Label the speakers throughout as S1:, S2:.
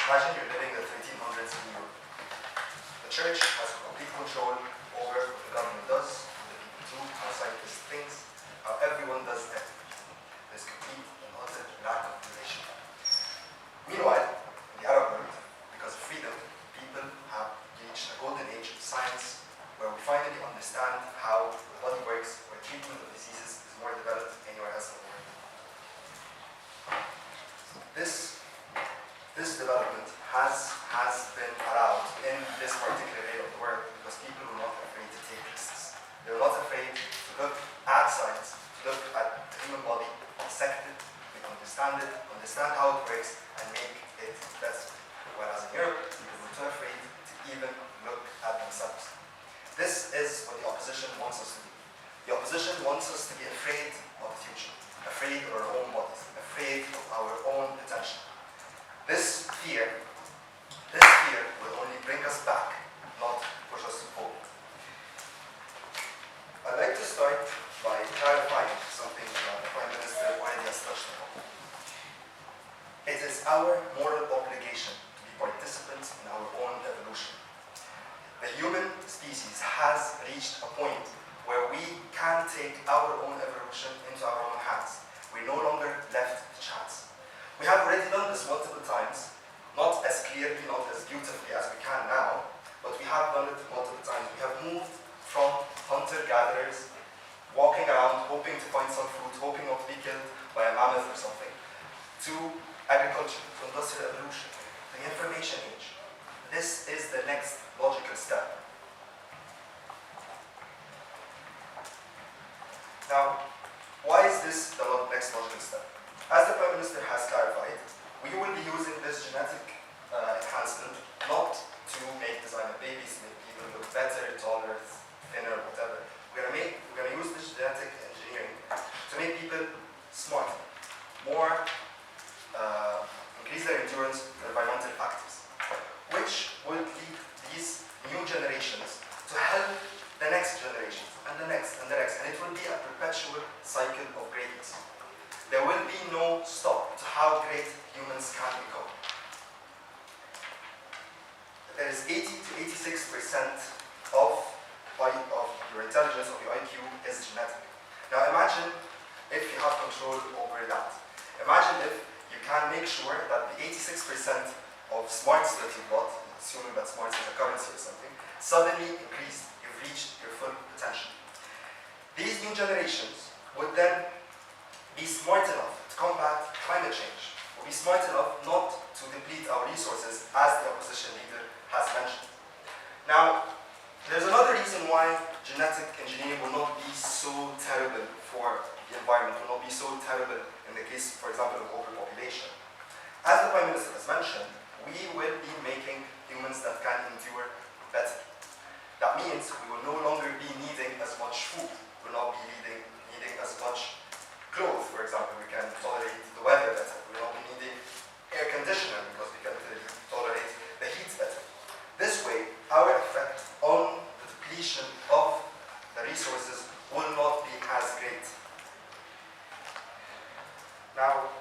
S1: Imagine you're living in the 1300s in Europe. The church has complete control over what the government does, what the people do, how scientists think, how everyone does everything. There's complete and utter lack of relation. Meanwhile, in the Arab world, because of freedom, people have reached a golden age of science where we finally understand how the body works, where treatment of diseases is more developed than anywhere else in the world. This development has been allowed in this particular area of the world because people were not afraid to take risks. They were not afraid to look at science, to look at the human body, dissect it, understand how it works, and make it better. Whereas in Europe, people were too afraid to even look at themselves. This is what the opposition wants us to do. The opposition wants us to be afraid of the future, afraid of our own bodies, afraid of our own potential. This fear will only bring us back, not push us forward. I'd like to start by clarifying something that the Prime Minister already has touched upon. It is our moral obligation to be participants in our own evolution. The human species has reached a point where we can take our own evolution into our own hands. We're no longer left to chance. We have already done this multiple times, not as clearly, not as beautifully as we can now, but we have done it multiple times. We have moved from hunter-gatherers, walking around, hoping to find some food, hoping not to be killed by a mammoth or something, to agriculture, to industrial evolution, the information age. This is the next logical step. Now, why is this the next logical step? As the Prime Minister has clarified, we will be using this genetic enhancement not to make designer babies, to make people look better, taller, thinner, whatever. We're going to use this genetic engineering to make people smarter, more, increase their endurance to environmental factors, which will lead these new generations to help the next generations, and the next, and the next, and it will be a perpetual cycle of greatness. There will be no stop to how great humans can become. There is 80 to 86% of your intelligence, of your IQ, is genetic. Now imagine if you have control over that. Imagine if you can make sure that the 86% of smarts that you got, assuming that smarts is a currency or something, suddenly increased. You've reached your full potential. These new generations would then be smart enough to combat climate change, will be smart enough not to deplete our resources, as the opposition leader has mentioned. Now, there's another reason why genetic engineering will not be so terrible for the environment, will not be so terrible in the case, for example, of overpopulation. As the Prime Minister has mentioned, we will be making humans that can endure better. That means we will no longer be needing as much food, we will not be needing as much clothes, for example. We can tolerate the weather better. We will not be needing air conditioner because we can tolerate the heat better. This way, our effect on the depletion of the resources will not be as great. Now,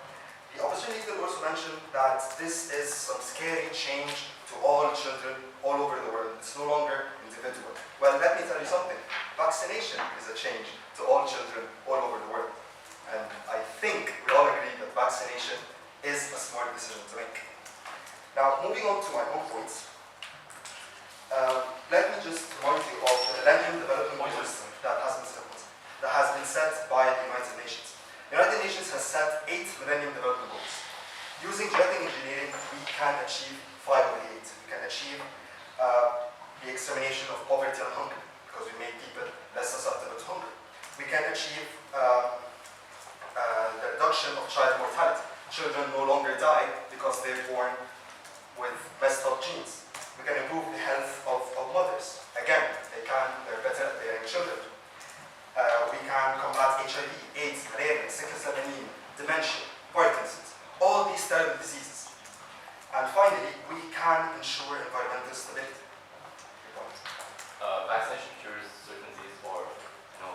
S1: the opposition leader also mentioned that this is some scary change to all children all over the world. It's no longer individual. Well, let me tell you something. Vaccination is a change to all children all over the world. And I think we all agree that vaccination is a smart decision to make. Now, moving on to my own points, let me just remind you of the Millennium Development Goals that has been set by the United Nations. The United Nations has set 8 Millennium Development Goals. Using genetic engineering, we can achieve 5 of the 8. We can achieve the extermination of poverty and hunger, because we make people less susceptible to hunger. We can achieve the reduction of child mortality. Children no longer die because they're born with messed up genes. We can improve the health of mothers. Again, they're better at bearing children. We can combat HIV, AIDS, malaria, sickle cell anemia, dementia, Parkinson's, all these terrible diseases. And finally, we can ensure environmental stability.
S2: Vaccination cures certain diseases or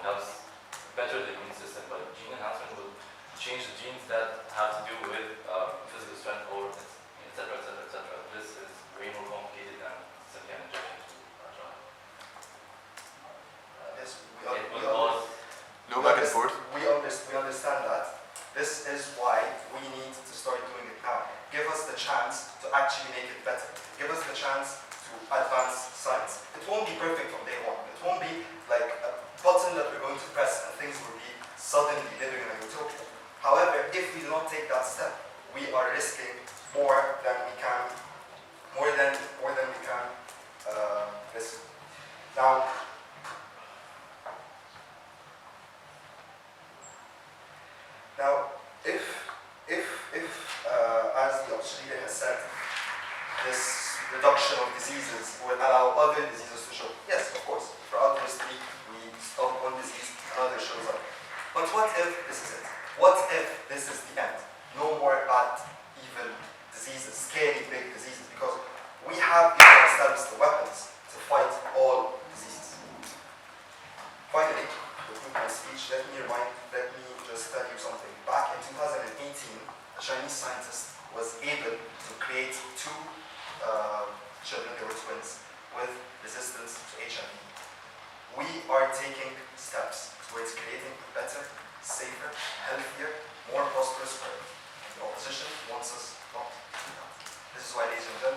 S2: helps better the immune system, but gene enhancement will change the genes that have to do with physical strength or etc.
S1: the chance to actually make it better. Give us the chance to advance science. It won't be perfect from day one. It won't be like a button that we're going to press and things will be suddenly living in a utopia. However, if we do not take that step, we are risking more than we can risk. Now, if as the Australia has said, this reduction of diseases will allow other diseases to show. Yes, of course. Throughout history, we stop one disease, another shows up. But what if this is it? What if this is the end? No more bad, evil diseases, scary big diseases, because we have in ourselves the weapons to fight all diseases. Finally, to conclude my speech, let me just tell you something. Back in 2018, a Chinese scientist was able to create two children, they were twins, with resistance to HIV. We are taking steps towards creating a better, safer, healthier, more prosperous world. The opposition wants us not to do that. This is why, ladies and gentlemen,